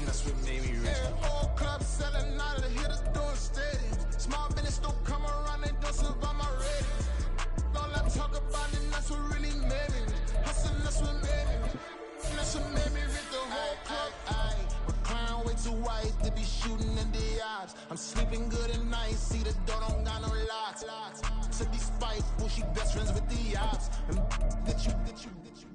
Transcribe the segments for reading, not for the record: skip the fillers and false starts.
that's what made me rich. Yeah, whole club selling out of the hitters doing steady. Small business don't come around, they don't survive my ratings. All I talk about it, that's what really made me. Hustling, that's what made me. That's what made me rich. The whole club. My crown way too white to be shooting in the odds. I'm sleeping good at night, see the door don't got no locks. To be spiteful, she best friends with the ops. And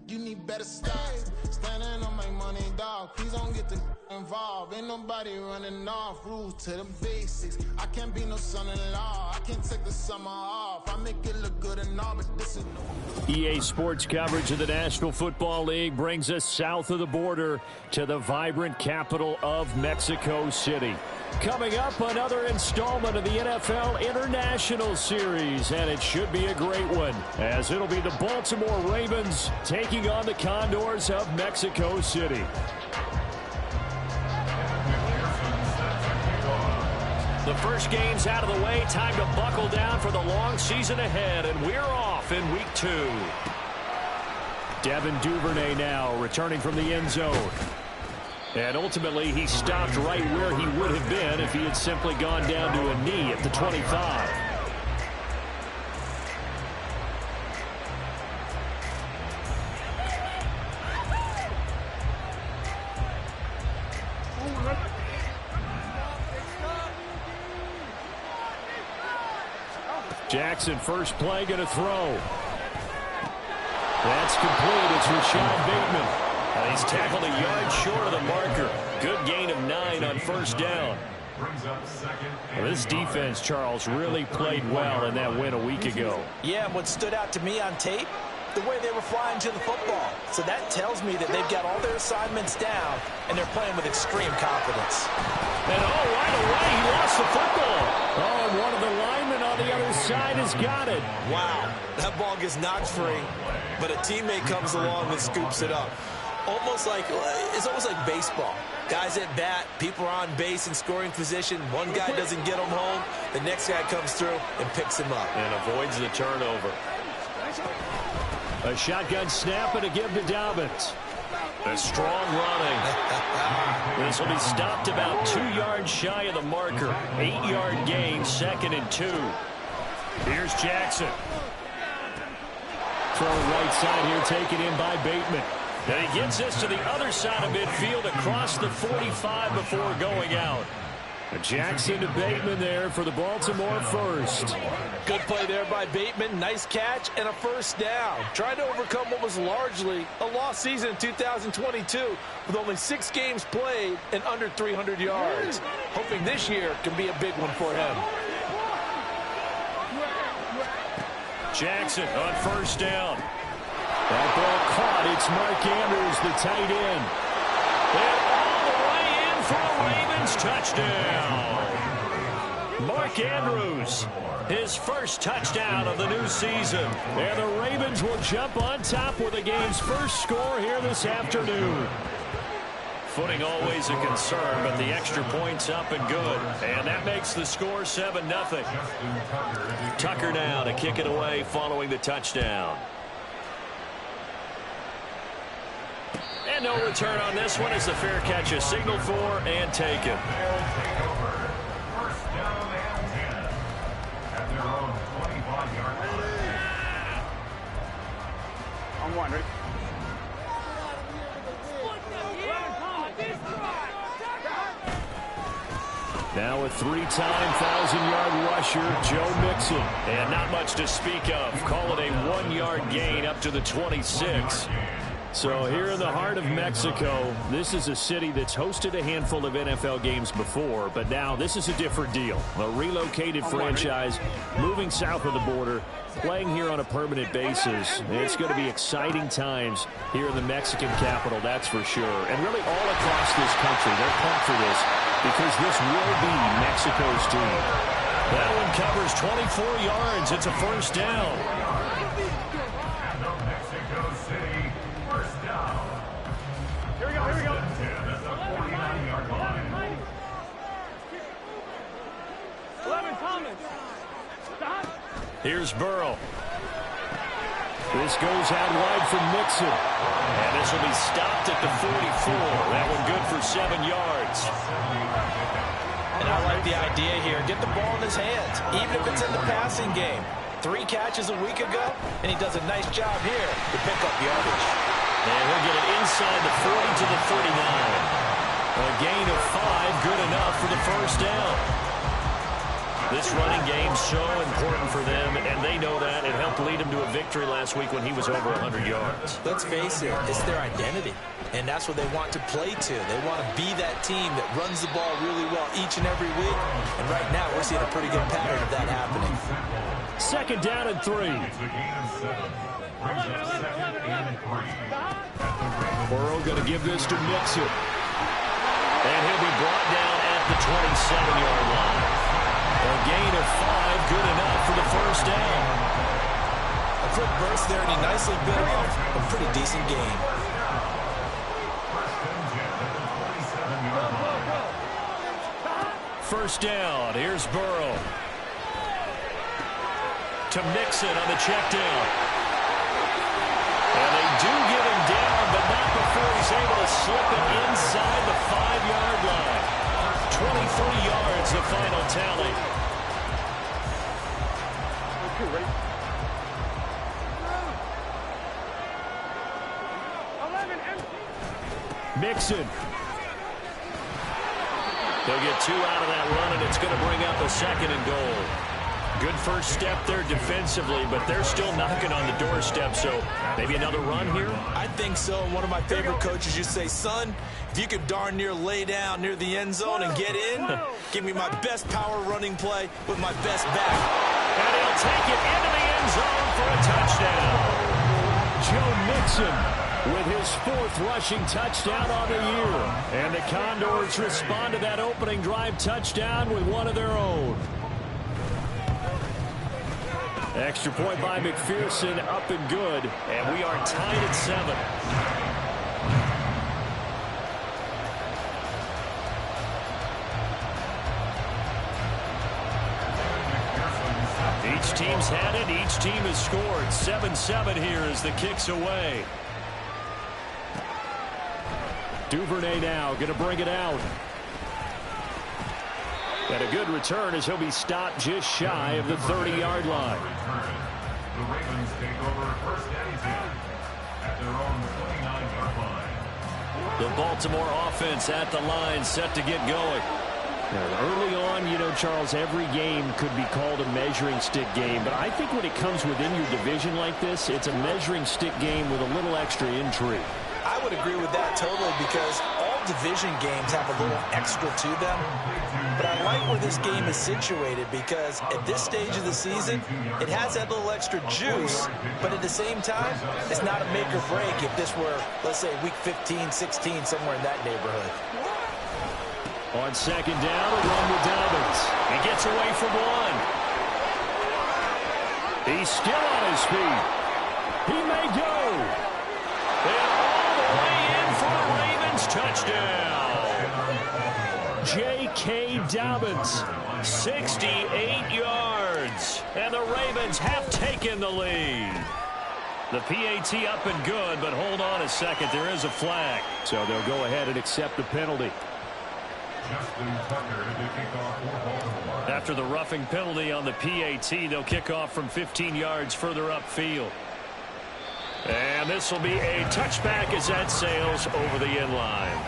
you need better stocks. Standing on my money, dog. Please don't get the involved. Ain't nobody running off. Rules to the basics. I can't be no son-in-law. I can't take the summer off. I make it look good and all, but this is no. EA Sports coverage of the National Football League brings us south of the border to the vibrant capital of Mexico City. Coming up, another installment of the NFL International Series, and it should be a great one, as it'll be the Baltimore Ravens taking on the Condors of Mexico City. The first game's out of the way. Time to buckle down for the long season ahead, and we're off in Week 2. Devin Duvernay now returning from the end zone. And ultimately, he stopped right where he would have been if he had simply gone down to a knee at the 25. Jackson, first play, going to throw. That's complete. It's Rashad Bateman. He's tackled a yard short of the marker. Good gain of 9 on first down. Well, this defense, Charles, really played well in that win a week ago. Yeah, and what stood out to me on tape, the way they were flying to the football. So that tells me that they've got all their assignments down, and they're playing with extreme confidence. And right away, he lost the football. And one of the linemen on the other side has got it. Wow, that ball gets knocked free, but a teammate comes along and scoops it up. It's almost like baseball. Guys at bat, people are on base in scoring position. One guy doesn't get him home. The next guy comes through and picks him up. And avoids the turnover. A shotgun snap and a give to Dobbins. A strong running. This will be stopped about 2 yards shy of the marker. 8-yard gain, 2nd and 2. Here's Jackson. Throw right side here, taken in by Bateman. And he gets this to the other side of midfield across the 45 before going out. Jackson to Bateman there for the Baltimore first. Good play there by Bateman. Nice catch and a first down. Trying to overcome what was largely a lost season in 2022 with only 6 games played and under 300 yards. Hoping this year can be a big one for him. Jackson on first down. That ball caught. It's Mark Andrews, the tight end. And all the way in for a Ravens touchdown. Mark Andrews, his first touchdown of the new season. And the Ravens will jump on top with the game's first score here this afternoon. Footing always a concern, but the extra point's up and good. And that makes the score 7-0. Tucker now to kick it away following the touchdown. And no return on this one as the fair catch is signaled for and taken. I'm wondering. Now a 3-time 1,000-yard rusher, Joe Mixon. And not much to speak of. Call it a 1-yard gain up to the 26. So here in the heart of Mexico, this is a city that's hosted a handful of NFL games before, but now this is a different deal. A relocated franchise moving south of the border, playing here on a permanent basis. It's going to be exciting times here in the Mexican capital, that's for sure. And really all across this country, they're pumped for this because this will be Mexico's team. That one covers 24 yards. It's a first down. Here's Burrow. This goes out wide from Mixon. And this will be stopped at the 44. That one good for 7 yards. yards. And I like the idea here. Get the ball in his hands, even if it's in the passing game. 3 catches a week ago, and he does a nice job here to pick up yardage. And he'll get it inside the 40 to the 39. A gain of 5, good enough for the first down. This running game so important for them, and they know that. It helped lead him to a victory last week when he was over 100 yards. Let's face it, it's their identity, and that's what they want to play to. They want to be that team that runs the ball really well each and every week, and right now we're seeing a pretty good pattern of that happening. 2nd down and 3. Burrow going to give this to Mixon. And he'll be brought down at the 27-yard line. A gain of 5, good enough for the first down. A quick burst there, and he nicely built off a pretty decent gain. First down, here's Burrow. To Mixon on the check down. And they do get him down, but not before he's able to slip it inside the 5-yard line. 23 yards, the final tally. Mixon. They'll get 2 out of that run, and it's going to bring up a 2nd and goal. Good first step there defensively, but they're still knocking on the doorstep, so maybe another run here? I think so. One of my favorite coaches used to say, son, if you could darn near lay down near the end zone and get in, give me my best power running play with my best back. And he'll take it into the end zone for a touchdown. Joe Mixon with his 4th rushing touchdown on the year. And the Condors respond to that opening drive touchdown with one of their own. Extra point by McPherson, up and good, and we are tied at 7. Each team's had it, each team has scored. 7-7 here as the kick's away. Duvernay now going to bring it out. And a good return as he'll be stopped just shy of the 30-yard line. The Ravens take over 1st and 10 at their own 29-yard line. The Baltimore offense at the line, set to get going. Now, early on, you know, Charles, every game could be called a measuring stick game. But I think when it comes within your division like this, it's a measuring stick game with a little extra intrigue. I would agree with that totally because all division games have a little extra to them. But I like where this game is situated because at this stage of the season, it has that little extra juice, but at the same time, it's not a make or break if this were, let's say, week 15, 16, somewhere in that neighborhood. On 2nd down, a run with Dobbins. He gets away from one. He's still on his feet. He may go. And all the way in for the Ravens touchdown. J.K. Dobbins, 68 yards. And the Ravens have taken the lead. The PAT up and good, but hold on a second. There is a flag. So they'll go ahead and accept the penalty. After the roughing penalty on the PAT, they'll kick off from 15 yards further upfield. And this will be a touchback as that sails over the end line.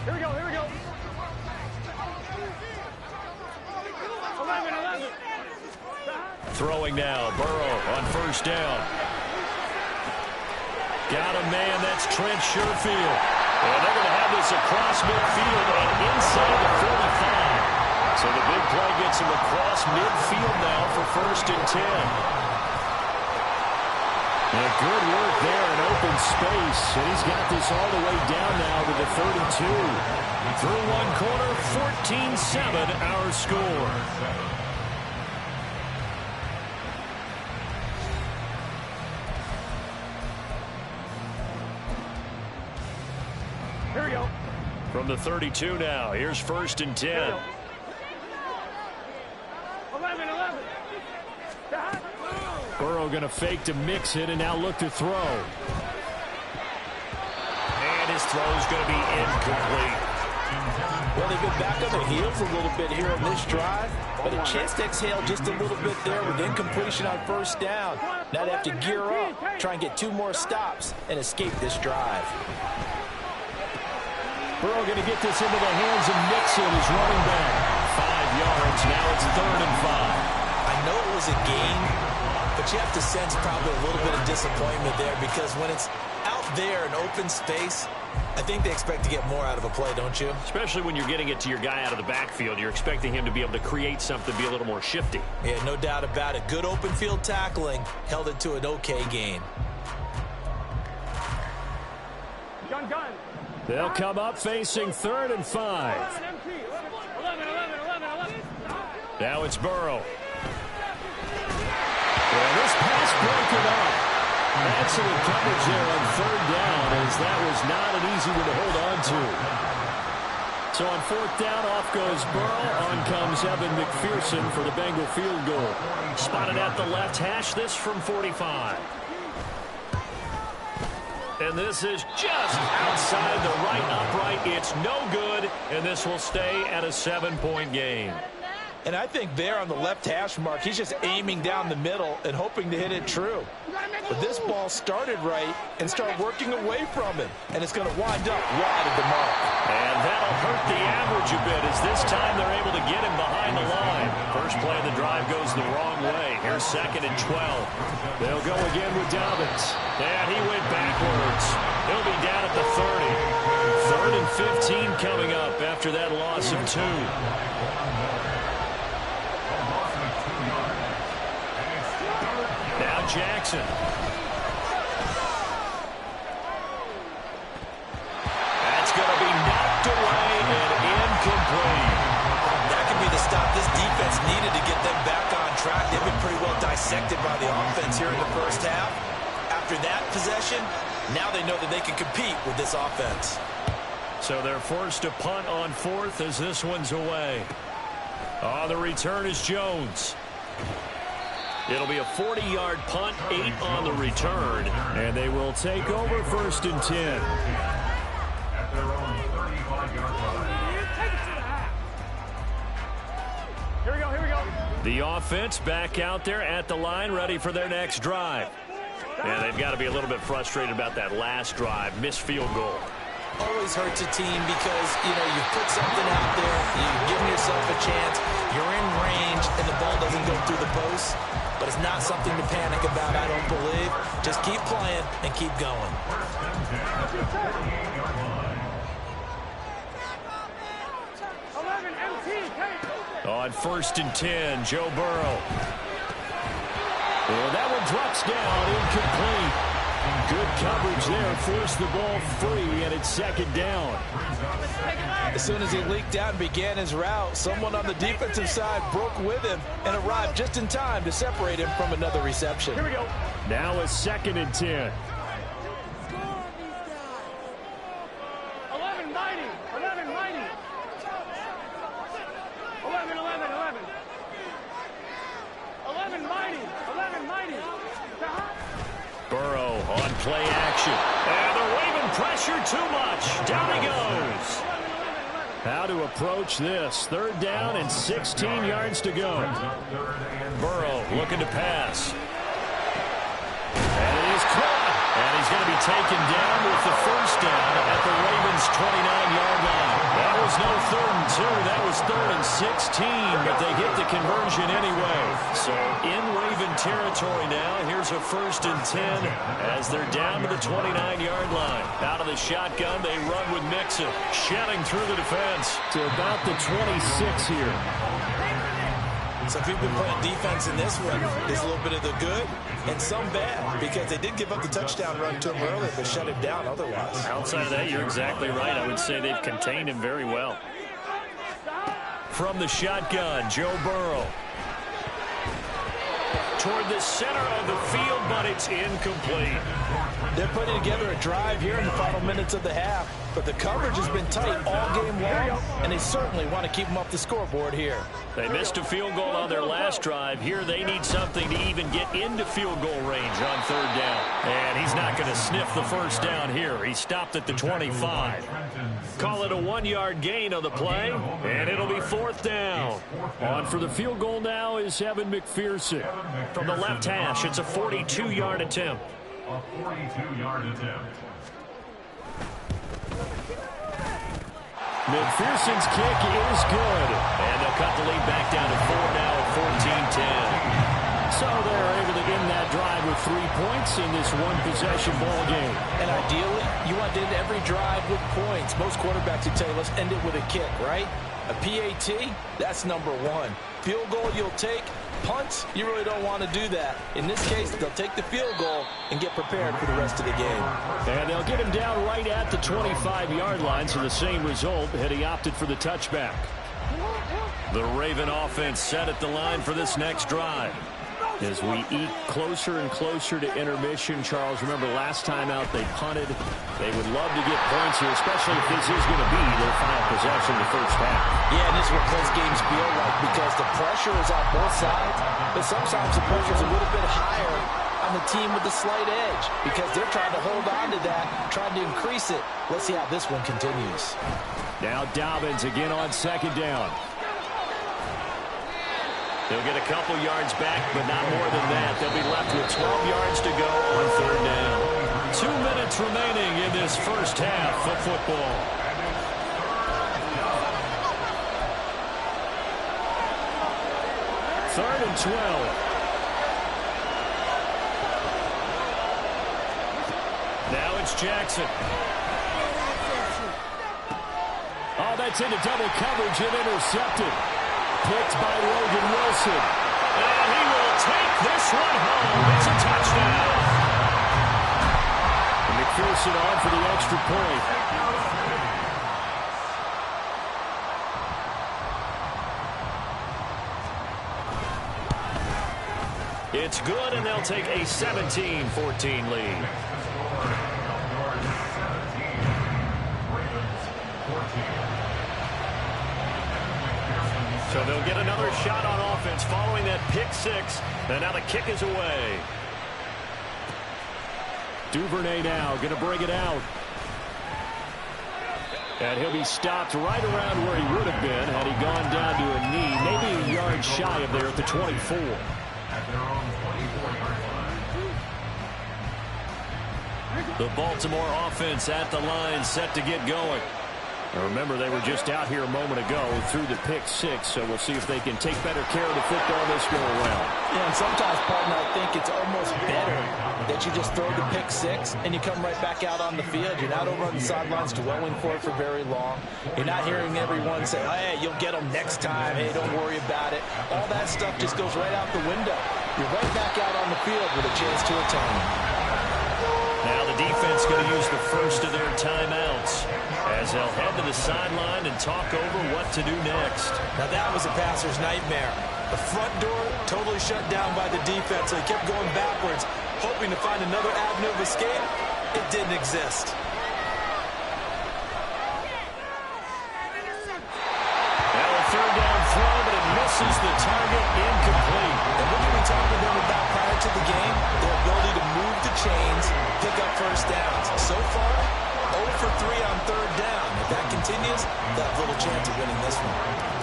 Here we go, here we go. 11. Throwing now, Burrow on 1st down. Got a man, that's Trent Sherfield. And they're going to have this across midfield and inside the 45. So the big play gets him across midfield now for 1st and 10. And good work there in open space. And he's got this all the way down now to the 32. Through one quarter, 14-7 our score. Here we go. From the 32 now, here's 1st and 10. 11. Burrow going to fake to mix it and now look to throw. And his throw is going to be incomplete. Well, they've been back on their heels a little bit here on this drive, but a chance to exhale just a little bit there with incompletion on first down. Now they have to gear up, try and get 2 more stops, and escape this drive. Burrow going to get this into the hands of Mixon, his running back. 5 yards, now it's 3rd and 5. I know it was a gain, but you have to sense probably a little bit of disappointment there because when it's out there in open space, I think they expect to get more out of a play, don't you? Especially when you're getting it to your guy out of the backfield. You're expecting him to be able to create something, be a little more shifty. Yeah, no doubt about it. Good open field tackling held it to an okay gain. Gun. They'll come up facing 3rd and 5. 11. Now it's Burrow. Well, this pass broken up. Excellent coverage there on 3rd down, as that was not an easy one to hold on to. So on 4th down, off goes Burrow. On comes Evan McPherson for the Bengal field goal. Spotted at the left hash, this from 45. And this is just outside the right upright. It's no good, and this will stay at a 7-point game. And I think there on the left hash mark, he's just aiming down the middle and hoping to hit it true. But this ball started right and started working away from him. And it's going to wind up wide of the mark. And that'll hurt the average a bit, as this time they're able to get him behind the line. First play of the drive goes the wrong way. Here's 2nd and 12. They'll go again with Dobbins. And he went backwards. He'll be down at the 30. 3rd and 15 coming up after that loss of 2. Now Jackson. That's going to be knocked away and incomplete. That could be the stop this defense needed to get them back on track. They've been pretty well dissected by the offense here in the first half. After that possession, now they know that they can compete with this offense. So they're forced to punt on 4th as this one's away. On the return is Jones. It'll be a 40-yard punt, 8 on the return, and they will take over 1st and 10. At their own 35-yard line. Here we go. The offense back out there at the line, ready for their next drive. And they've got to be a little bit frustrated about that last drive, missed field goal. Always hurts a team because, you put something out there, you've given yourself a chance, you're in range, and the ball doesn't go through the post. But it's not something to panic about, I don't believe. Just keep playing and keep going. On 1st and 10, Joe Burrow. Well, that one drops down, incomplete. Good coverage there, forced the ball free, and it's 2nd down. As soon as he leaked out and began his route, someone on the defensive side broke with him and arrived just in time to separate him from another reception. Here we go. Now a 2nd and 10. 11. 11. Burrow on play action. And they're waving pressure too much. Down he goes. How to approach this. 3rd down and 16 yards to go. Burrow looking to pass. And it is caught. And he's going to be taken down with the 1st down at the Ravens' 29-yard line. That was no 3rd and 2. That was 3rd and 16, but they get the conversion anyway. So in Raven territory now, here's a 1st and 10 as they're down to the 29-yard line. Out of the shotgun, they run with Mixon, shedding through the defense to about the 26 here. So if you've been playing defense in this one, there's a little bit of the good and some bad because they did give up the touchdown run to him earlier, but shut him down otherwise. Outside of that, you're exactly right. I would say they've contained him very well. From the shotgun, Joe Burrow. Toward the center of the field, but it's incomplete. They're putting together a drive here in the final minutes of the half. But the coverage has been tight all game long, and they certainly want to keep them up the scoreboard here. They missed a field goal on their last drive. Here they need something to even get into field goal range on third down. And he's not going to sniff the first down here. He stopped at the 25. Call it a 1-yard gain on the play, and it'll be fourth down. On for the field goal now is Evan McPherson. From the left hash, it's a 42-yard attempt. A 42-yard attempt. McPherson's kick is good. And they'll cut the lead back down to 4 now at 14-10. So they're able to end that drive with 3 points in this one-possession ball game. And ideally, you want to end every drive with points. Most quarterbacks would tell you, let's end it with a kick, right? A PAT, that's number one. Field goal you'll take. Punts, you really don't want to do that. In this case, they'll take the field goal and get prepared for the rest of the game. And they'll get him down right at the 25-yard line, so the same result had he opted for the touchback. The Raven offense set at the line for this next drive. As we eke closer and closer to intermission, Charles, remember last time out they punted. They would love to get points here, especially if this is going to be their final possession in the first half. Yeah, and this is what close games feel like because the pressure is on both sides, but sometimes the pressure is a little bit higher on the team with the slight edge because they're trying to hold on to that, trying to increase it. Let's see how this one continues. Now Dobbins again on second down. They'll get a couple yards back, but not more than that. They'll be left with 12 yards to go on third down. 2 minutes remaining in this first half of football. Third and 12. Now it's Jackson. Oh, that's into double coverage and intercepted. Picked by Logan Wilson. And he will take this one home. It's a touchdown. And McPherson on for the extra point. It's good, and they'll take a 17-14 lead. So they'll get another shot on offense following that pick six. And now the kick is away. Duvernay now going to bring it out. And he'll be stopped right around where he would have been had he gone down to a knee. Maybe a yard shy of there at the 24. The Baltimore offense at the line set to get going. Now remember, they were just out here a moment ago through the pick six, so we'll see if they can take better care of the football this go around. Yeah, and sometimes, partner, I think it's almost better that you just throw the pick six and you come right back out on the field. You're not over on the sidelines dwelling for it for very long. You're not hearing everyone say, hey, you'll get them next time. Hey, don't worry about it. All that stuff just goes right out the window. You're right back out on the field with a chance to atone. Now the defense going to use the first of their timeouts as they'll head to the sideline and talk over what to do next. Now that was a passer's nightmare. The front door totally shut down by the defense, so he kept going backwards, hoping to find another avenue of escape. It didn't exist. Now a third down throw, but it misses the target, incomplete. And what did we talk to them about prior to the game? Their ability to move the chains, pick up first downs. So far, 0 for 3 on third down. If that continues, they'll have little chance of winning this one.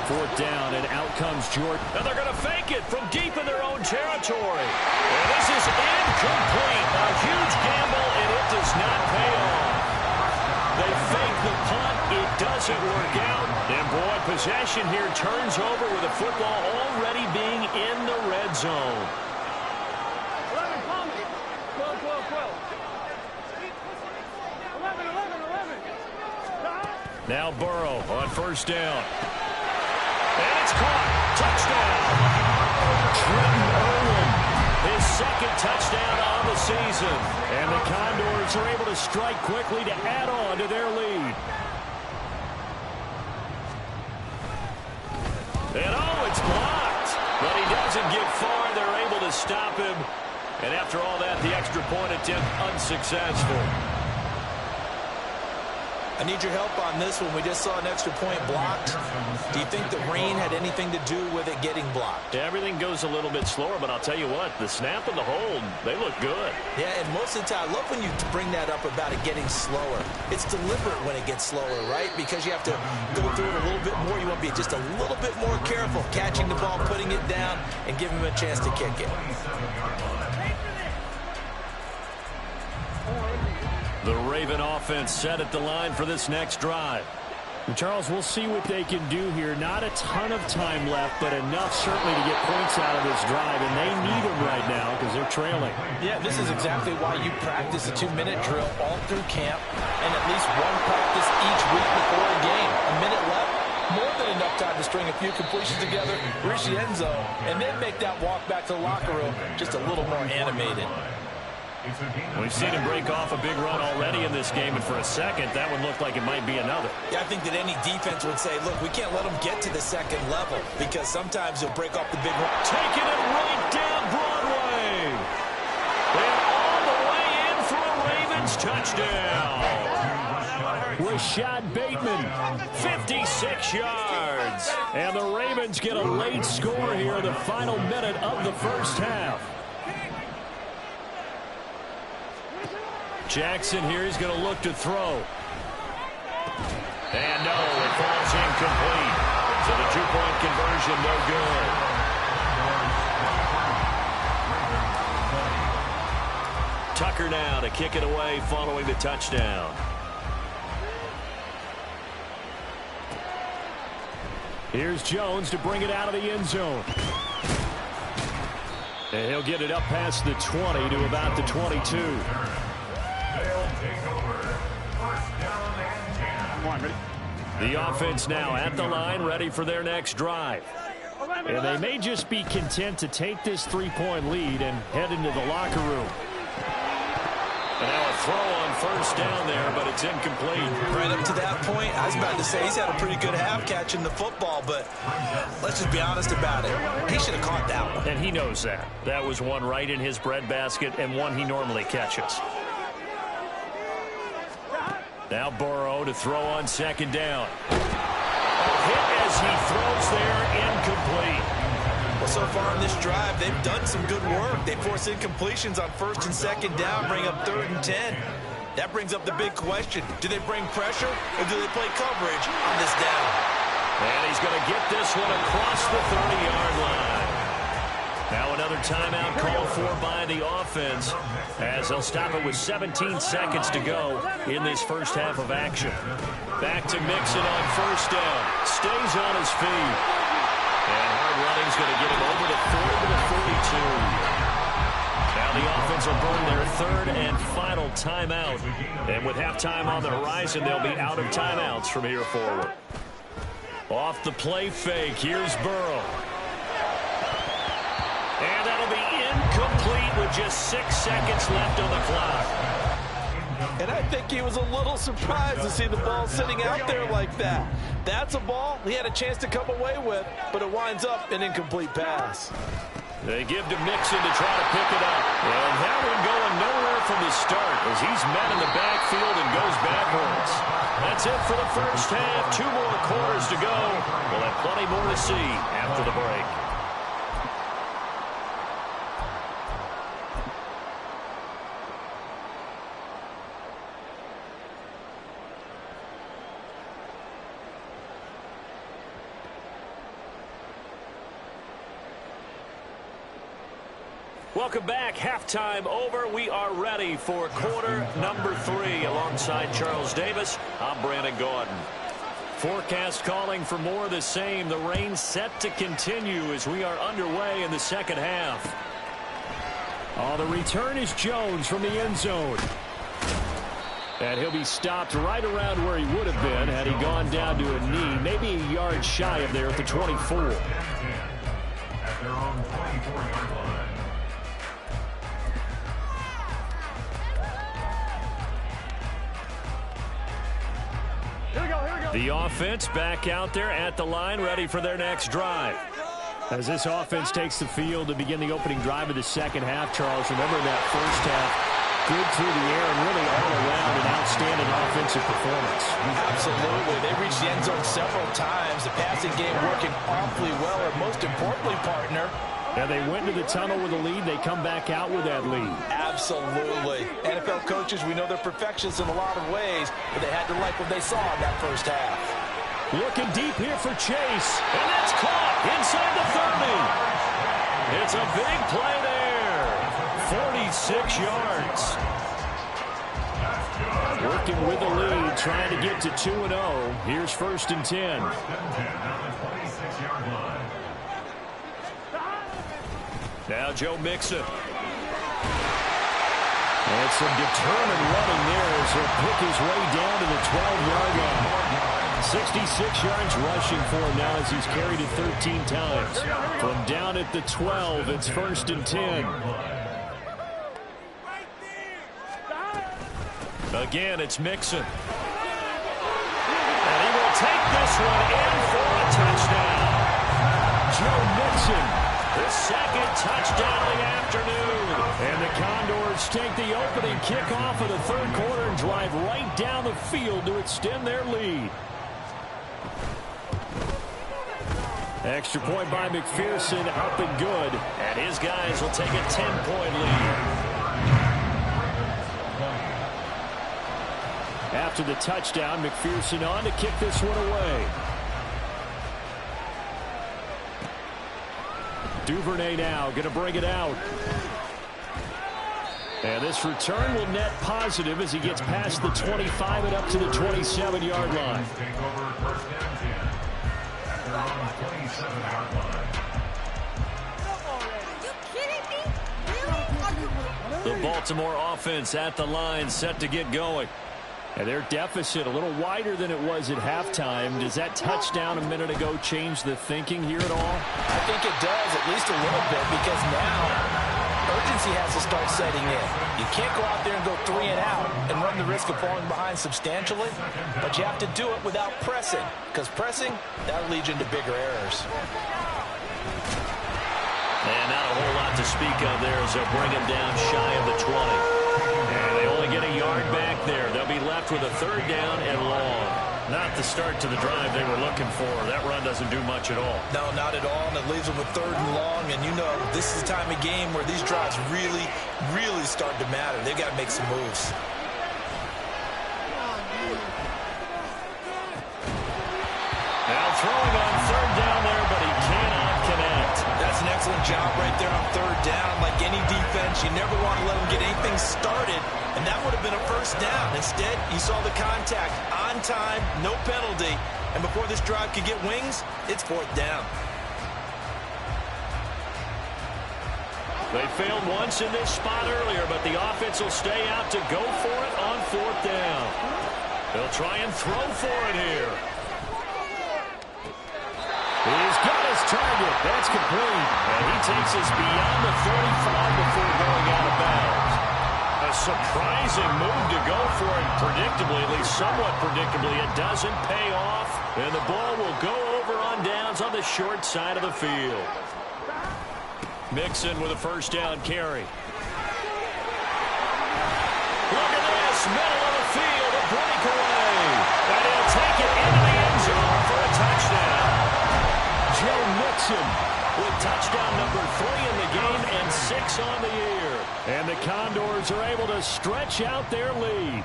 Fourth down, and out comes Jordan. And they're going to fake it from deep in their own territory. And this is incomplete. A huge gamble, and it does not pay off. They fake the punt. It doesn't work out. And, boy, possession here turns over with the football already being in the red zone. 12, 12, 12. 11, 11, 11. Now Burrow on first down. And it's caught. Touchdown. Trenton Irwin, his second touchdown on the season. And the Condors are able to strike quickly to add on to their lead. And it's blocked. But he doesn't get far. They're able to stop him. And after all that, the extra point attempt unsuccessful. I need your help on this one. We just saw an extra point blocked. Do you think the rain had anything to do with it getting blocked? Everything goes a little bit slower, but I'll tell you what, the snap and the hold, they look good. Yeah, and most of the time, I love when you bring that up about it getting slower. It's deliberate when it gets slower, right? Because you have to go through it a little bit more. You want to be just a little bit more careful catching the ball, putting it down, and giving him a chance to kick it. The Raven offense set at the line for this next drive. And Charles, we'll see what they can do here. Not a ton of time left, but enough certainly to get points out of this drive, and they need them right now because they're trailing. Yeah, this is exactly why you practice a 2-minute drill all through camp and at least one practice each week before a game. A minute left, more than enough time to string a few completions together, reach the end zone, and then make that walk back to the locker room just a little more animated. We've seen him break off a big run already in this game, and for a second, that one looked like it might be another. Yeah, I think that any defense would say, look, we can't let him get to the second level because sometimes he'll break off the big run. Taking it right down Broadway. And all the way in for a Ravens touchdown. Rashad Bateman, 56 yards. and the Ravens get a late score here in the final minute of the first half. Jackson here is going to look to throw. And no, it falls incomplete. So the two-point conversion, no good. Tucker now to kick it away following the touchdown. Here's Jones to bring it out of the end zone. And he'll get it up past the 20 to about the 22. The offense now at the line, ready for their next drive. And they may just be content to take this three-point lead and head into the locker room. And now a throw on first down there, but it's incomplete. Right up to that point, I was about to say he's had a pretty good half catching the football, but let's just be honest about it. He should have caught that one. And he knows that. That was one right in his breadbasket and one he normally catches. Now Burrow to throw on second down. A hit as he throws there, incomplete. Well, so far in this drive, they've done some good work. They force incompletions on first and second down, bring up 3rd and 10. That brings up the big question. Do they bring pressure or do they play coverage on this down? And he's going to get this one across the 30-yard line. Now another timeout called for by the offense as they'll stop it with 17 seconds to go in this first half of action. Back to Mixon on first down. Stays on his feet. And hard running's going to get him over the 40 to the 42. Now the offense will burn their 3rd and final timeout. And with halftime on the horizon, they'll be out of timeouts from here forward. Off the play fake, here's Burrow. And that'll be incomplete with just 6 seconds left on the clock. And I think he was a little surprised to see the ball sitting out there like that. That's a ball he had a chance to come away with, but it winds up an incomplete pass. They give to Mixon to try to pick it up. And that one going nowhere from the start as he's met in the backfield and goes backwards. That's it for the first half. 2 more quarters to go. We'll have plenty more to see after the break. Welcome back. Halftime over. We are ready for quarter number 3 alongside Charles Davis. I'm Brandon Gordon. Forecast calling for more of the same. The rain set to continue as we are underway in the second half. Oh, the return is Jones from the end zone. And he'll be stopped right around where he would have been had he gone down to a knee, maybe a yard shy of there at the 24. At their own 24-yard line. The offense back out there at the line, ready for their next drive. As this offense takes the field to begin the opening drive of the second half, Charles, remember in that first half, good through the air and really all around an outstanding offensive performance. Absolutely. They reached the end zone several times. The passing game working awfully well, or most importantly, partner. And they went into the tunnel with a lead. They come back out with that lead. Absolutely. NFL coaches, we know they're perfectionists in a lot of ways, but they had to like what they saw in that first half. Looking deep here for Chase. And that's caught inside the 30. It's a big play there. 46 yards. Working with the lead, trying to get to 2-0. Here's 1st and 10. Now Joe Mixon. And some determined running there as he'll pick his way down to the 12-yard line. 66 yards rushing for him now as he's carried it 13 times. From down at the 12, it's 1st and 10. Again, it's Mixon. And he will take this one in for a touchdown. Joe Mixon, his 2nd touchdown of the afternoon. And the Condors take the opening kickoff of the 3rd quarter and drive right down the field to extend their lead. Extra point by McPherson, up and good. And his guys will take a 10-point lead. After the touchdown, McPherson on to kick this one away. Duvernay now going to bring it out. And this return will net positive as he gets past the 25 and up to the 27-yard line. The Baltimore offense at the line, set to get going. And their deficit a little wider than it was at halftime. Does that touchdown a minute ago change the thinking here at all? I think it does, at least a little bit, because now urgency has to start setting in. You can't go out there and go 3 and out and run the risk of falling behind substantially, but you have to do it without pressing, because pressing, that leads you into bigger errors. And not a whole lot to speak of there as they'll bring him down shy of the 20. And they only get a yard back there. They'll be left with a 3rd down and long. Not the start to the drive they were looking for. That run doesn't do much at all. No, not at all, and it leaves them with 3rd and long. And you know, this is the time of game where these drives really, really start to matter. They've got to make some moves. Now throwing on 3rd down there, but he cannot connect. That's an excellent job right there on 3rd down. Like any defense, you never want to let them get anything started, and that would have been a 1st down. Instead, you saw the contact on time, no penalty, and before this drive could get wings, it's 4th down. They failed once in this spot earlier, but the offense will stay out to go for it on 4th down. They'll try and throw for it here. He's got his target. That's complete. And he takes us beyond the 45 before going out of bounds. A surprising move to go for it. Predictably, at least somewhat predictably, it doesn't pay off. And the ball will go over on downs on the short side of the field. Mixon with a 1st down carry. Look at this. Middle of the field. A breakaway. And he'll take it into the end zone for a touchdown. Joe Mixon with touchdown number 3 in the game and 6 on the year. And the Condors are able to stretch out their lead.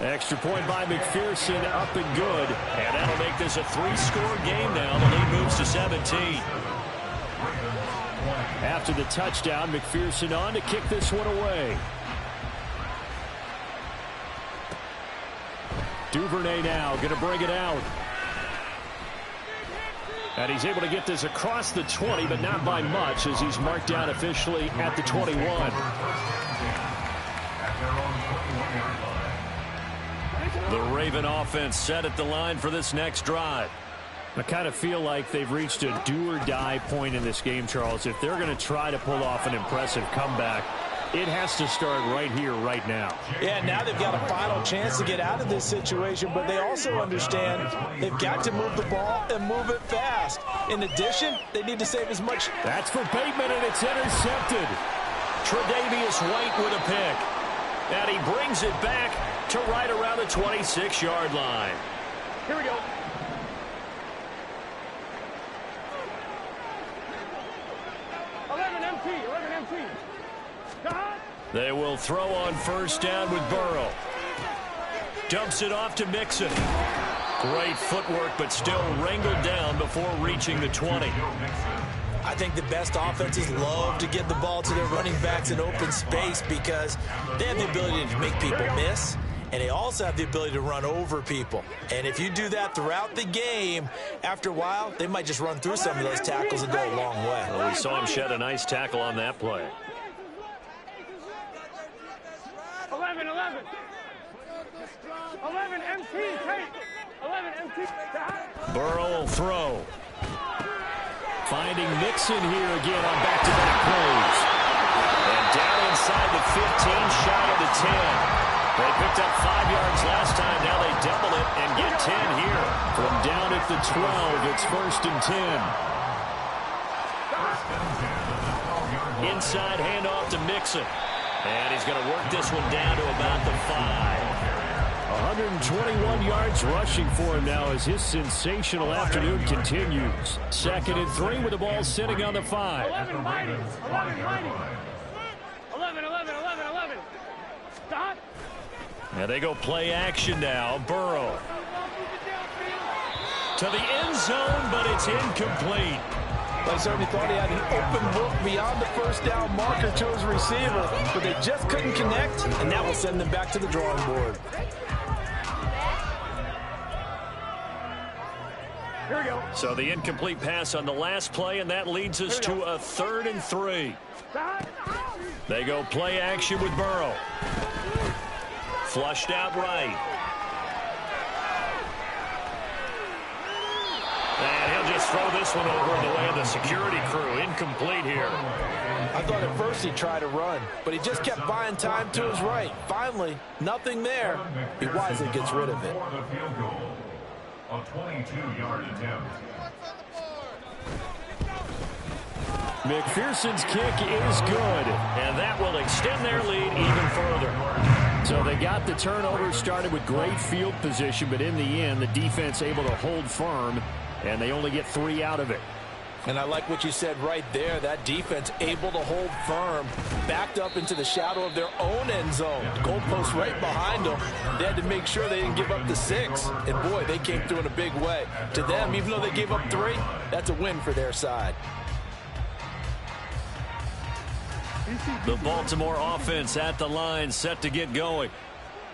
Extra point by McPherson, up and good. And that'll make this a 3-score game now. The lead moves to 17. After the touchdown, McPherson on to kick this one away. Duvernay now going to bring it out. And he's able to get this across the 20, but not by much as he's marked down officially at the 21. The Raven offense set at the line for this next drive. I kind of feel like they've reached a do-or-die point in this game, Charles. If they're going to try to pull off an impressive comeback, It has to start right here, right now. Yeah, now they've got a final chance to get out of this situation, but they also understand they've got to move the ball and move it fast. In addition, they need to save as much. That's for Bateman, and it's intercepted. Tre'Davious White with a pick. And he brings it back to right around the 26-yard line. Here we go. They will throw on first down with Burrow. Dumps it off to Mixon. Great footwork, but still wrangled down before reaching the 20. I think the best offenses love to get the ball to their running backs in open space because they have the ability to make people miss, and they also have the ability to run over people. And if you do that throughout the game, after a while, they might just run through some of those tackles and go a long way. Well, we saw him shed a nice tackle on that play. 11 MT, take 11 MT. Burrow will throw. Finding Mixon here again on back-to-back plays. And down inside the 15, shy of the 10. They picked up 5 yards last time. Now they double it and get 10 here. From down at the 12, it's 1st and 10. Inside handoff to Mixon. And he's going to work this one down to about the 5. 121 yards rushing for him now as his sensational afternoon continues. 2nd and 3 with the ball sitting on the 5. 11 mighty. 11 mighty. 11. Stop. And they go play action now. Burrow. To the end zone, but it's incomplete. They certainly thought he had an open look beyond the first down marker to his receiver, but they just couldn't connect, and that will send them back to the drawing board. Here we go. So the incomplete pass on the last play, and that leads us to a 3rd and 3. They go play action with Burrow. Flushed out right. And he'll just throw this one over in the way of the security crew. Incomplete here. I thought at first he'd try to run, but he just kept buying time to his right. Finally, nothing there. He wisely gets rid of it. A 22-yard attempt. McPherson's kick is good, and that will extend their lead even further. So they got the turnover started with great field position, but in the end, the defense able to hold firm, and they only get 3 out of it. And I like what you said right there. That defense able to hold firm, backed up into the shadow of their own end zone. Goalpost right behind them. They had to make sure they didn't give up the 6. And, boy, they came through in a big way. To them, even though they gave up 3, that's a win for their side. The Baltimore offense at the line, set to get going.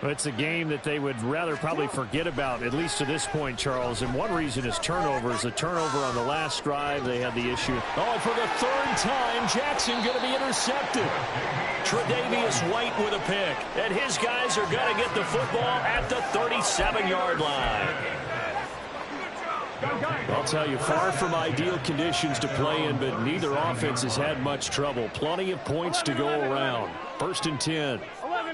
It's a game that they would rather probably forget about, at least to this point, Charles. And one reason is turnovers. A turnover on the last drive, they had the issue. Oh, for the 3rd time, Jackson going to be intercepted. Tre'Davious White with a pick. And his guys are going to get the football at the 37-yard line. I'll tell you, far from ideal conditions to play in, but neither offense has had much trouble. Plenty of points to go around. 1st and 10. 11.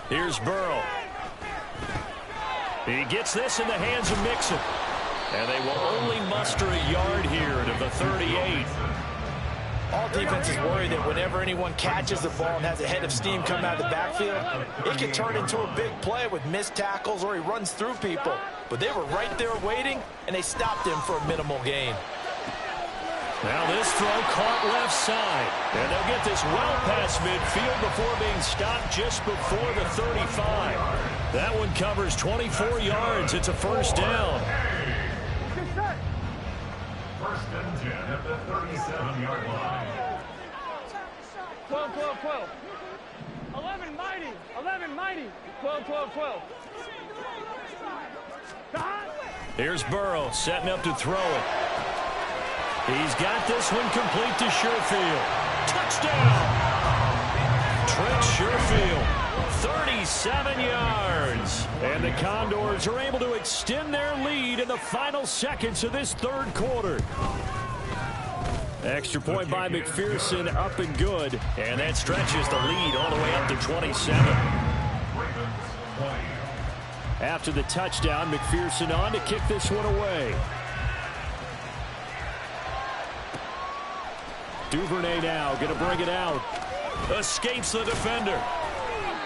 Here's Burrow. He gets this in the hands of Mixon. And they will only muster a yard here to the 38. All defenses worry that whenever anyone catches the ball and has a head of steam come out of the backfield, it can turn into a big play with missed tackles or he runs through people. But they were right there waiting, and they stopped him for a minimal gain. Now this throw caught left side. And they'll get this well past midfield before being stopped just before the 35. That one covers 24 yards. It's a 1st down. 1st and 10 at the 37-yard line. 12. 11 mighty. 12. Here's Burrow setting up to throw it. He's got this one complete to Sherfield. Touchdown! Trent Sherfield, 37 yards. And the Condors are able to extend their lead in the final seconds of this 3rd quarter. Extra point by McPherson, up and good. And that stretches the lead all the way up to 27. After the touchdown, McPherson on to kick this one away. Duvernay now going to bring it out. Escapes the defender.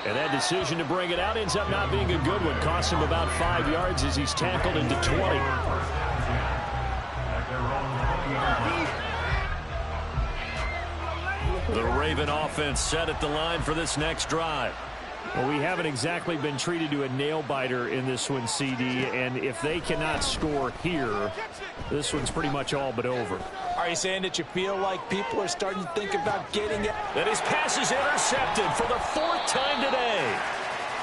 And that decision to bring it out ends up not being a good one. Costs him about 5 yards as he's tackled into 20. The Raven offense set at the line for this next drive. Well, we haven't exactly been treated to a nail-biter in this one, CD, and if they cannot score here, this one's pretty much all but over. Are you saying that you feel like people are starting to think about getting it? And his pass is intercepted for the 4th time today.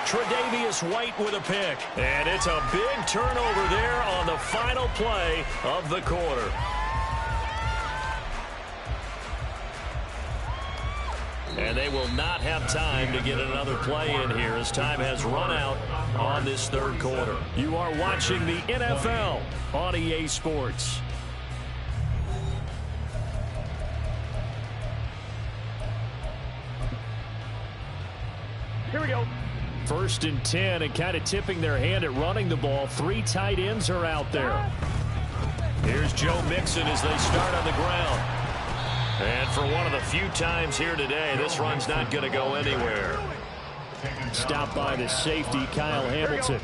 Tre'Davious White with a pick. And it's a big turnover there on the final play of the quarter. And they will not have time to get another play in here as time has run out on this 3rd quarter. You are watching the NFL on EA Sports. Here we go. 1st and 10, and kind of tipping their hand at running the ball. 3 tight ends are out there. Here's Joe Mixon as they start on the ground. And for one of the few times here today, this run's not going to go anywhere. Stopped by the safety, Kyle Hamilton.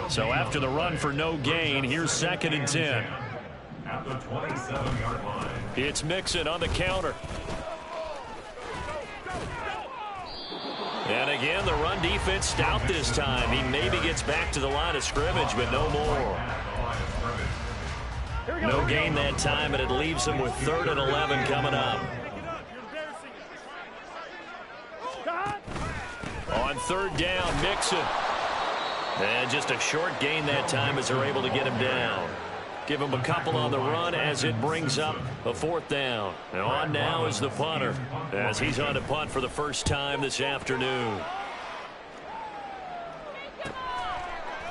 So after the run for no gain, here's 2nd and 10. At the 27-yard line. It's Mixon on the counter. And again, the run defense stout this time. He maybe gets back to the line of scrimmage, but no more. No gain that time, and it leaves him with 3rd and 11 coming up. On 3rd down, Mixon. And just a short gain that time as they're able to get him down. Give him a couple on the run as it brings up a 4th down. And on now is the punter as he's on to punt for the first time this afternoon.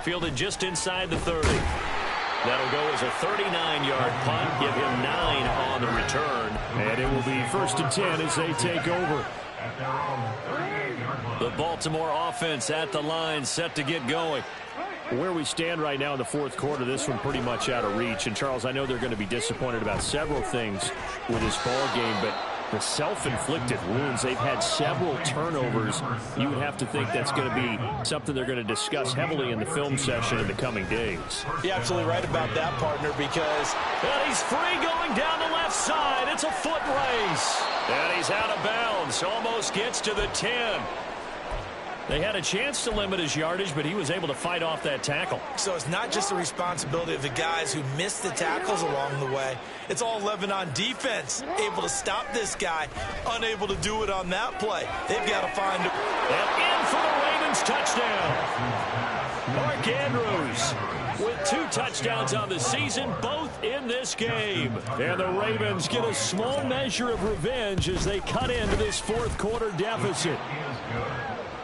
Fielded just inside the 30. That'll go as a 39-yard punt. Give him 9 on the return. And it will be 1st and 10 as they take over. The Baltimore offense at the line, set to get going. Where we stand right now in the 4th quarter, this one pretty much out of reach. And, Charles, I know they're going to be disappointed about several things with this ball game, but the self-inflicted wounds, they've had several turnovers. You would have to think that's going to be something they're going to discuss heavily in the film session in the coming days. You're absolutely right about that, partner, because... And he's free going down the left side. It's a foot race. And he's out of bounds. Almost gets to the 10. They had a chance to limit his yardage, but he was able to fight off that tackle. So it's not just the responsibility of the guys who missed the tackles along the way. It's all 11 on defense, able to stop this guy, unable to do it on that play. They've got to find him. And in for the Ravens touchdown. Mark Andrews with 2 touchdowns on the season, both in this game. And the Ravens get a small measure of revenge as they cut into this 4th quarter deficit.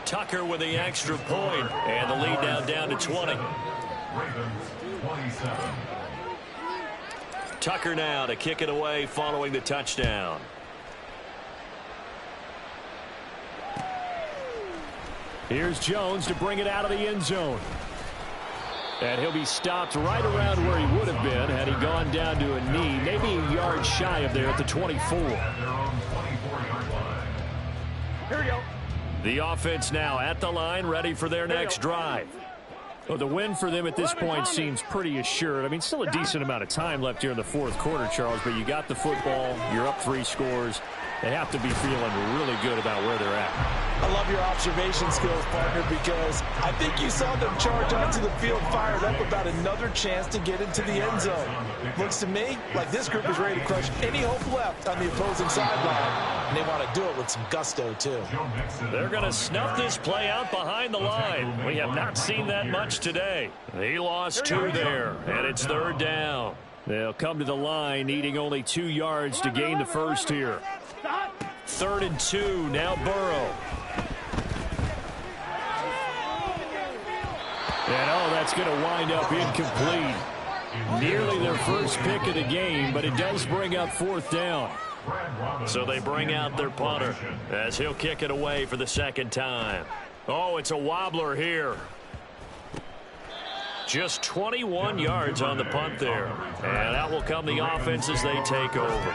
Tucker with the extra point, and the lead now down to 20. Tucker now to kick it away following the touchdown. Here's Jones to bring it out of the end zone. And he'll be stopped right around where he would have been had he gone down to a knee, maybe a yard shy of there at the 24. Here we go. The offense now at the line, ready for their next drive. Well, the win for them at this point seems pretty assured. I mean, still a decent amount of time left here in the 4th quarter, Charles, but you got the football, you're up 3 scores. They have to be feeling really good about where they're at. I love your observation skills, partner, because I think you saw them charge onto the field fired up about another chance to get into the end zone. Looks to me like this group is ready to crush any hope left on the opposing sideline, and they want to do it with some gusto, too. They're going to snuff this play out behind the line. We have not seen that much today. He lost 2 there, and it's 3rd down. They'll come to the line, needing only 2 yards to gain the first here. 3rd and 2, now Burrow. And, oh, that's going to wind up incomplete. Nearly their first pick of the game, but it does bring up 4th down. So they bring out their punter as he'll kick it away for the second time. Oh, it's a wobbler here. Just 21 yards on the punt there. And out will come the offense as they take over.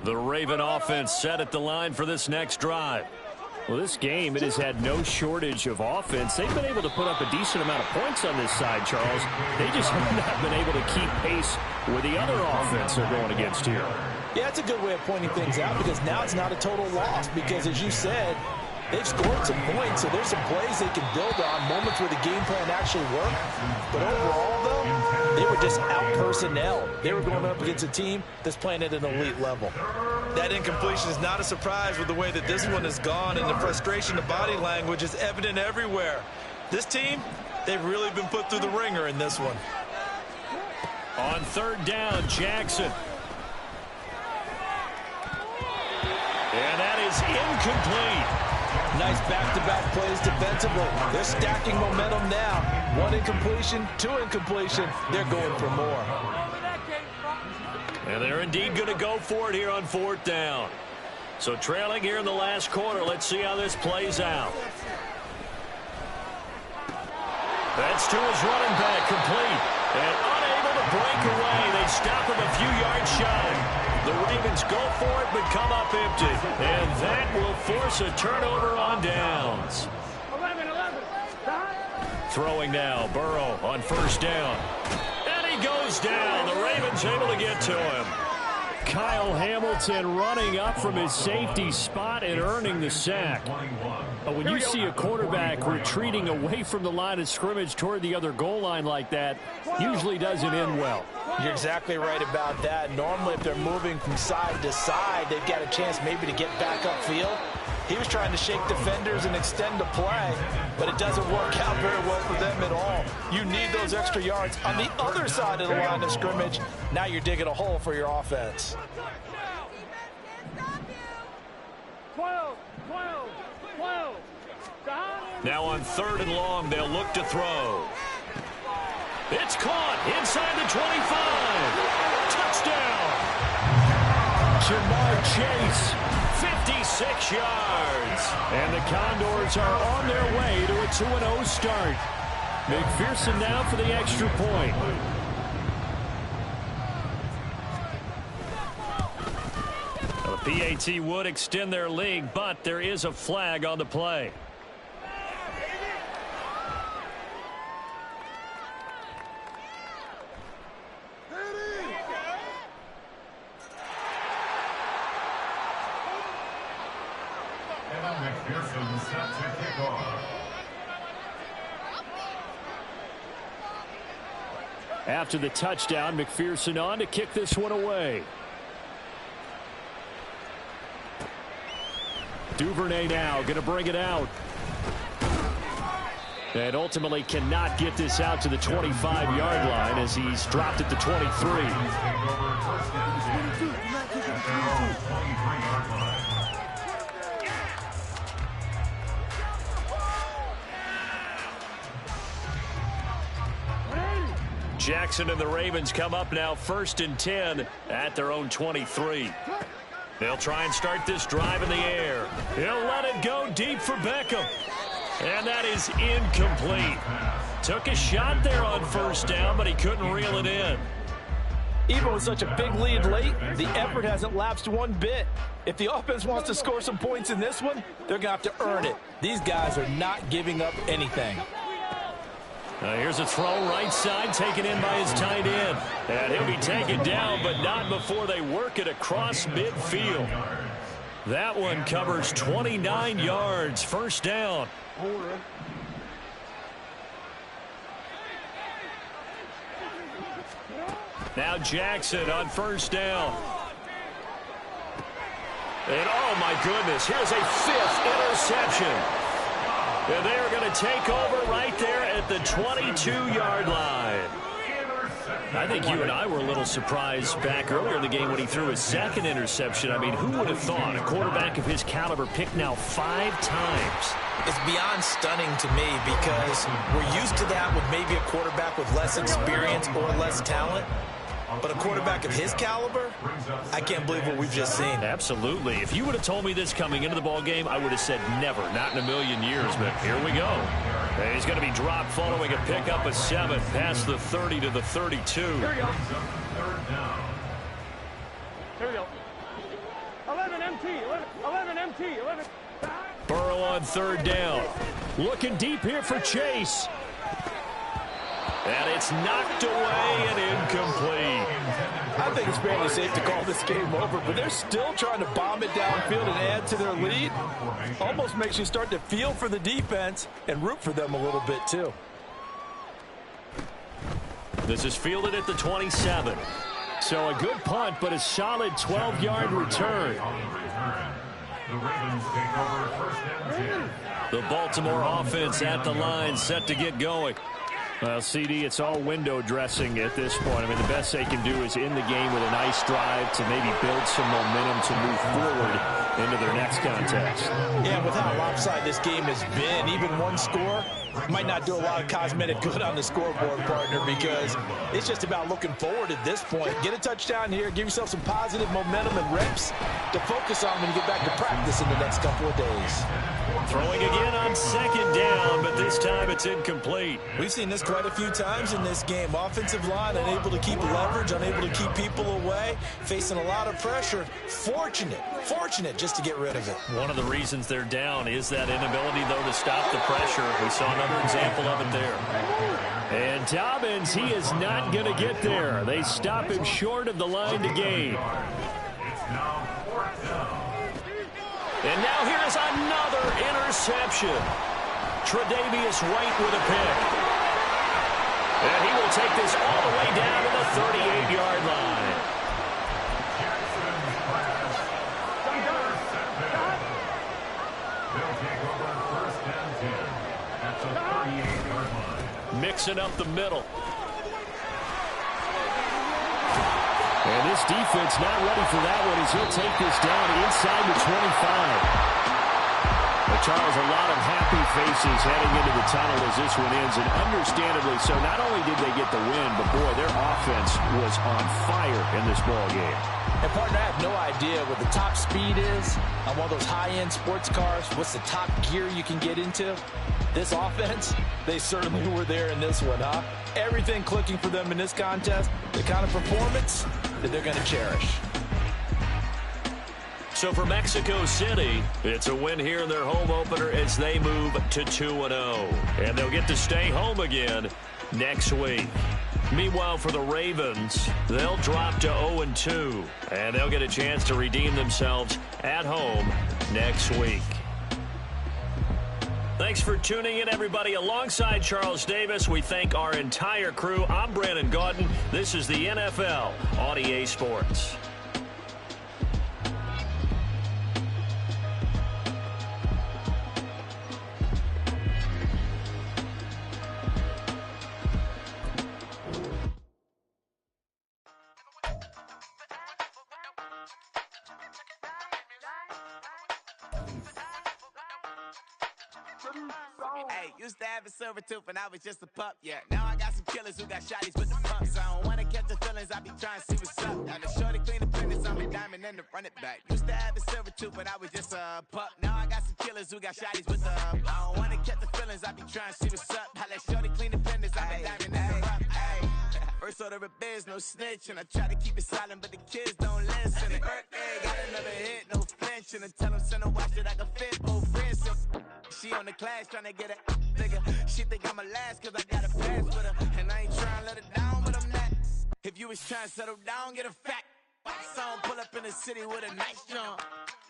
The Raven offense set at the line for this next drive. Well, this game, it has had no shortage of offense. They've been able to put up a decent amount of points on this side, Charles. They just have not been able to keep pace with the other offense they're going against here. Yeah, it's a good way of pointing things out because now it's not a total loss because, as you said, they've scored some points, so there's some plays they can build on, moments where the game plan actually worked. But overall, though, they were just out-personnel. They were going up against a team that's playing at an elite level. That incompletion is not a surprise with the way that this one has gone, and the frustration, the body language is evident everywhere. This team, they've really been put through the ringer in this one. On 3rd down, Jackson. And that is incomplete. Nice back-to-back plays defensively. They're stacking momentum now. 1 incompletion, 2 incompletion. They're going for more. And they're indeed going to go for it here on 4th down. So trailing here in the last quarter. Let's see how this plays out. That's to his running back, complete. And unable to break away. They stop him a few yards shy. The Ravens go for it, but come up empty. And that will force a turnover on downs. 11. Throwing now, Burrow on 1st down. And he goes down. The Ravens able to get to him. Kyle Hamilton running up from his safety spot and earning the sack. When you see a quarterback retreating away from the line of scrimmage toward the other goal line like that, usually doesn't end well. You're exactly right about that. Normally, if they're moving from side to side, they've got a chance maybe to get back upfield. He was trying to shake defenders and extend the play, but it doesn't work out very well for them at all. You need those extra yards on the other side of the line of scrimmage. Now you're digging a hole for your offense. 12. Now on 3rd and long, they'll look to throw. It's caught inside the 25. Touchdown. Jamar Chase. 56 yards. And the Condors are on their way to a 2-0 start. McPherson now for the extra point. The PAT would extend their lead, but there is a flag on the play. McPherson set to kick off. After the touchdown, McPherson on to kick this one away. Duvernay now going to bring it out. And ultimately cannot get this out to the 25-yard line as he's dropped at the 23. Jackson and the Ravens come up now 1st and 10 at their own 23. They'll try and start this drive in the air. He'll let it go deep for Beckham. And that is incomplete. Took a shot there on 1st down, but he couldn't reel it in. Even with such a big lead late, the effort hasn't lapsed one bit. If the offense wants to score some points in this one, they're going to have to earn it. These guys are not giving up anything. Here's a throw right side taken in by his tight end. And he'll be taken down, but not before they work it across midfield. That one covers 29 yards. 1st down. Now Jackson on 1st down. And oh my goodness, here's a 5th interception. And they are going to take over right there at the 22-yard line. I think you and I were a little surprised back earlier in the game when he threw his second interception. I mean, who would have thought a quarterback of his caliber picked now 5 times? It's beyond stunning to me because we're used to that with maybe a quarterback with less experience or less talent. But a quarterback of his caliber, I can't believe what we've just seen. Absolutely. If you would have told me this coming into the ball game, I would have said never, not in a million years. But here we go. And he's going to be dropped following a pickup of 7 past the 30 to the 32. Here we go. Here we go. 11 MT. 11 MT. 11. Burrow on 3rd down. Looking deep here for Chase. And it's knocked away and incomplete. I think it's fairly safe to call this game over, but they're still trying to bomb it downfield and add to their lead. Almost makes you start to feel for the defense and root for them a little bit too. This is fielded at the 27. So a good punt, but a solid 12-yard return. The Ravens take over 1st and 10. The Baltimore offense at the line, set to get going. Well, CD, it's all window dressing at this point. I mean, the best they can do is in the game with a nice drive to maybe build some momentum to move forward into their next contest. Yeah, with how lopsided this game has been, even one score might not do a lot of cosmetic good on the scoreboard, partner, because it's just about looking forward at this point. Get a touchdown here, give yourself some positive momentum and reps to focus on when you get back to practice in the next couple of days. Throwing again on 2nd down, but this time it's incomplete. We've seen this quite a few times in this game. Offensive line unable to keep leverage, unable to keep people away, facing a lot of pressure. Fortunate just to get rid of it. One of the reasons they're down is that inability, though, to stop the pressure. We saw another example of it there. And Dobbins, he is not going to get there. They stop him short of the line to gain. It's now 4th down. And now here is another interception. Tre'Davious White with a pick. And he will take this all the way down to the 38-yard line. They'll take over 1st and 10 at the 38-yard line. Mixing up the middle. And this defense not ready for that one as he'll take this down inside the 25. But Charles, a lot of happy faces heading into the tunnel as this one ends, and understandably so. Not only did they get the win, but boy, their offense was on fire in this ball game. And partner, I have no idea what the top speed is on one of those high-end sports cars. What's the top gear you can get into? This offense, they certainly were there in this one, huh? Everything clicking for them in this contest, the kind of performance that they're going to cherish. So for Mexico City, it's a win here in their home opener as they move to 2-0. And they'll get to stay home again next week. Meanwhile, for the Ravens, they'll drop to 0-2. And they'll get a chance to redeem themselves at home next week. Thanks for tuning in, everybody. Alongside Charles Davis, we thank our entire crew. I'm Brandon Gaudin. This is the NFL on EA Sports. Hey, used to have a silver tooth and I was just a pup, yeah. Now I got some killers who got shotties with the pumps. I don't wanna catch the feelings, I be trying to see what's up. Now the shorty clean the fitness, I'm a diamond and the run it back. Used to have a silver tooth, but I was just a pup. Now I got some killers who got shotties with the I don't wanna catch the feelings, I be trying to see what's up. I let shorty clean the fitness, I'm a diamond and the rough. First order of biz, no snitch, and I try to keep it silent, but the kids don't listen. And birthday, got another hit, no flinch, and I tell them send a watch that I can fit, old friends. She on the class trying to get a nigga. She think I'm a last cause I got a pass with her. And I ain't trying to let her down, but I'm not. If you was trying to settle down, get a fact. Song pull up in the city with a nice jump.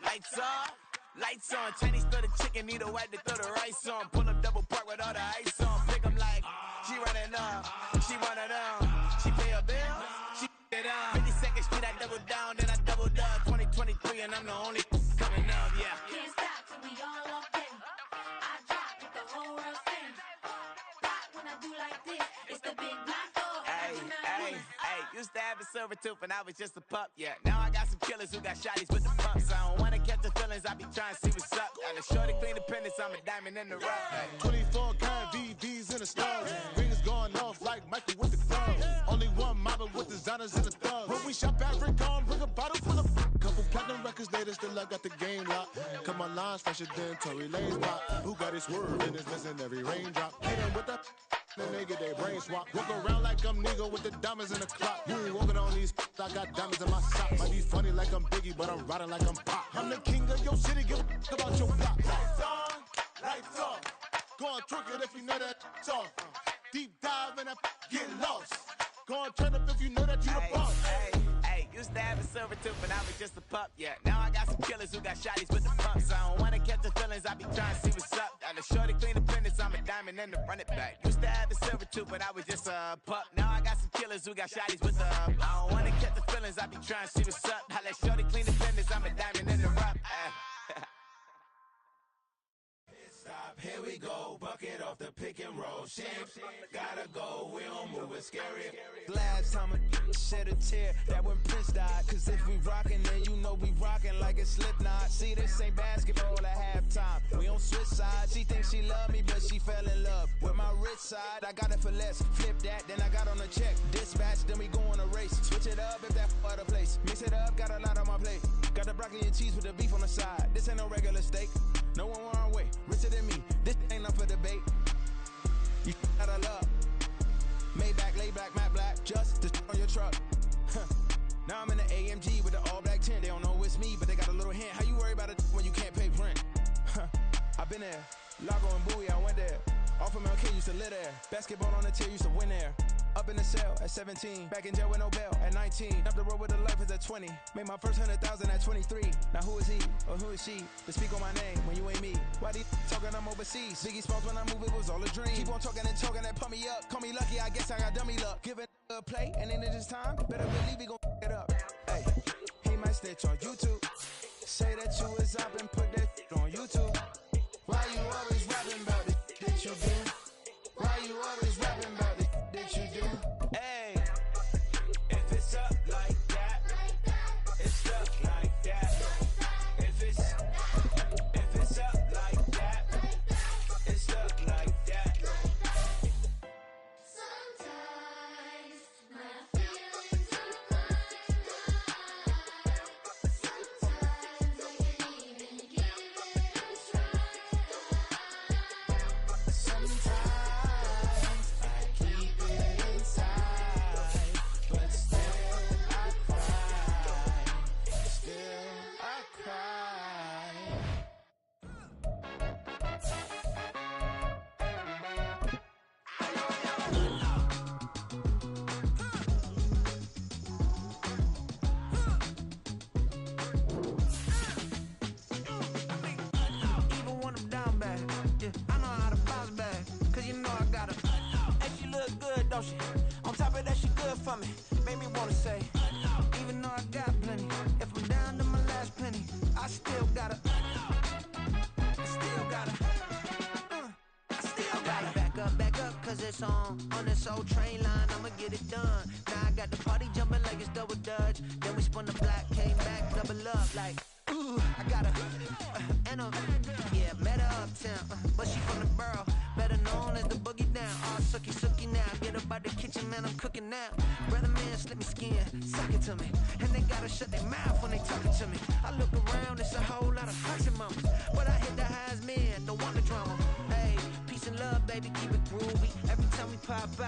Lights off, lights on. Chinese throw the chicken, need a wipe to throw the rice on. Pull up double park with all the ice on. Pick 'em like, she running up, she running down. She pay her bills, she it up. 52nd Street, I double down, then I doubled up. 2023, and I'm the only coming up, yeah. Can't stop till we all up in. I drop with the whole world sing. Pop when I do like this, it's the big block door. Hey, Used to have a silver tooth and I was just a pup, yeah. Now I got some killers who got shotties with the pumps. I don't wanna catch the feelings, I be trying to see what's up. Got a shorty clean the pendants, I'm a diamond in the rough. 24 karat VVs in the stars. Rings going off like Michael with the thugs. Only one model with designers in the thugs. When we shop at Rincon, bring a bottle full of couple platinum records later, still I got the game locked. Cut my lines fresher than Tory Lane's pop. Who got his swerve and is missing every raindrop. Hit him with the then they get their brain swap. Walk around like I'm nigga with the diamonds in the clock. You ain't walking on these, I got diamonds in my sock. Might be funny like I'm Biggie, but I'm riding like I'm Pop. I'm the king of your city, give a about your block. Lights on, lights off. Go on, twerk it if you know that off. Deep dive and get lost. Go on, turn up if you know that you the boss. Used to have a silver tooth and I was just a pup, yeah. Now I got some killers who got shotties with the pumps. I don't wanna catch the feelings, I be trying to see what's up. Got a shorty clean the pendants, I'm a diamond in the run it back. Used to have a silver tooth but I was just a pup. Now I got some killers who got shotties with the I don't wanna catch the feelings, I be trying to see what's up. I let shorty clean the pendants, I'm a diamond in the rough. Stop, here we go, bucket off the pick and roll. Shit, gotta go, we don't move it scary. Last time a shed a tear, that when Prince died. Cause if we rockin', then you know we rockin' like a Slipknot. See, this ain't basketball at halftime. We on switch sides. She thinks she love me, but she fell in love with my rich side. I got it for less. Flip that, then I got on a check. Dispatch, then we go on a race. Switch it up if that other place. Mix it up, got a lot on my plate. Got the broccoli and cheese with the beef on the side. This ain't no regular steak. No one wrong way. Richer than me. This ain't up for debate. You out of love. Maybach, lay back, matte black. Just to on your truck. Now I'm in the AMG with the all black tint. They don't know it's me, but they got a little hint. How you worry about it when you can't pay rent? I been there. Lago and Bowie, I went there. Off of MLK, used to live there. Basketball on the tier, used to win there. Up in the cell at 17. Back in jail with no bail at 19. Up the road with a life is at 20. Made my first 100,000 at 23. Now who is he or who is she to speak on my name when you ain't me? Why these talking I'm overseas? Biggie Smalls when I move, it was all a dream. Keep on talking and talking and pump me up. Call me lucky, I guess I got dummy luck. Give it a play and then it's time. Better believe he gon' it up. Hey, he might snitch on YouTube. Say that you was up and put that on YouTube. Why you always rapping about it that you do? Why you always rapping about it that you do? Hey, if it's up like that, it's up like that. If it's up like that, it's up like that. Sometimes my feelings are blind. Sometimes I can't even give it a try. Sometimes I keep it inside, but still I cry. Still I cry. Even when I'm down bad, yeah, I know how to bounce back. Cause you know I got her. And she look good, don't she? On top of that, she good for me. Made me wanna say, even though I got plenty, if I'm down to my last penny, I still got her. I still got her. I still got her. Back up, cause it's on this old train line, I'ma get it done. Now I got the party jumping like it's double dutch. Then we spun the block, came back, double up like, ooh, I got her. And yeah, met her uptown, but she from the borough, better known as the boogie down. All sucky now, get up out the kitchen, man, I'm cooking now. Brother man, slip me skin, suck it to me. And they gotta shut their mouth when they talking to me. I look around, it's a whole lot of foxy mamas, but I hit the highest men, don't want the drama. Hey, peace and love, baby, keep it groovy. Every time we pop out,